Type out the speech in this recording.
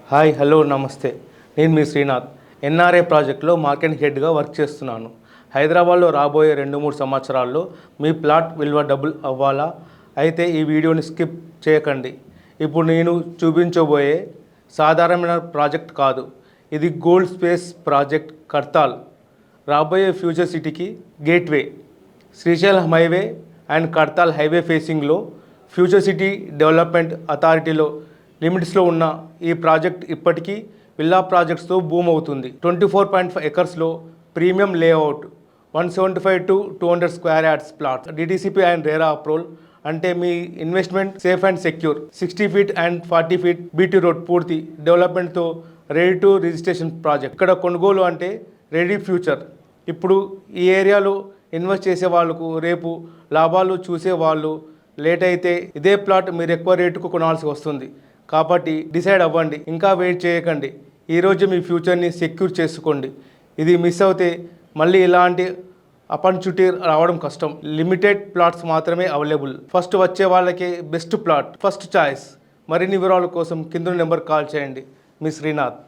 Hi hello నమస్తే. నేను మీ Srinath. NRI ప్రాజెక్ట్లో మార్కెట్ హెడ్గా వర్క్ చేస్తున్నాను. హైదరాబాద్లో రాబోయే 2-3 సంవత్సరాల్లో మీ ప్లాట్ విలువ డబుల్ అవ్వాలా? అయితే ఈ వీడియోని స్కిప్ చేయకండి. ఇప్పుడు నేను చూపించబోయే సాధారణమైన ప్రాజెక్ట్ కాదు. ఇది గోల్డ్ స్పేస్ ప్రాజెక్ట్ కర్తాల్. రాబోయే ఫ్యూచర్ సిటీకి gateway. Srisailam highway and Kadthal highway ఫేసింగ్లో ఫ్యూచర్ సిటీ డెవలప్మెంట్ అథారిటీలో లిమిట్స్లో ఉన్న ఈ ప్రాజెక్ట్ ఇప్పటికీ విల్లా ప్రాజెక్ట్స్తో బూమ్ అవుతుంది. 24.5 ఎకర్స్లో premium layout, 175 to 200 square yards plots, DTCP and RERA approval, అంటే మీ investment safe and secure. 60 feet and 40 feet BT road పూర్తి డెవలప్మెంట్తో రెడీ టు రిజిస్ట్రేషన్ ప్రాజెక్ట్. ఇక్కడ కొనుగోలు అంటే రెడీ ఫ్యూచర్. ఇప్పుడు ఈ ఏరియాలో ఇన్వెస్ట్ చేసే వాళ్ళకు రేపు లాభాలు చూసే వాళ్ళు లేట్ అయితే ఇదే ప్లాట్ మీరు ఎక్కువ రేటుకు కొనాల్సి వస్తుంది. కాబట్టి డిసైడ్ అవ్వండి, ఇంకా వెయిట్ చేయకండి. ఈరోజు మీ ఫ్యూచర్ని సెక్యూర్ చేసుకోండి. ఇది మిస్ అవుతే మళ్ళీ ఇలాంటి ఆపర్చునిటీ రావడం కష్టం. లిమిటెడ్ ప్లాట్స్ మాత్రమే అవైలబుల్. ఫస్ట్ వచ్చే వాళ్ళకే బెస్ట్ ప్లాట్, ఫస్ట్ చాయిస్. మరిన్ని వివరాల కోసం కింద నెంబర్ కాల్ చేయండి. మీ శ్రీనాథ్.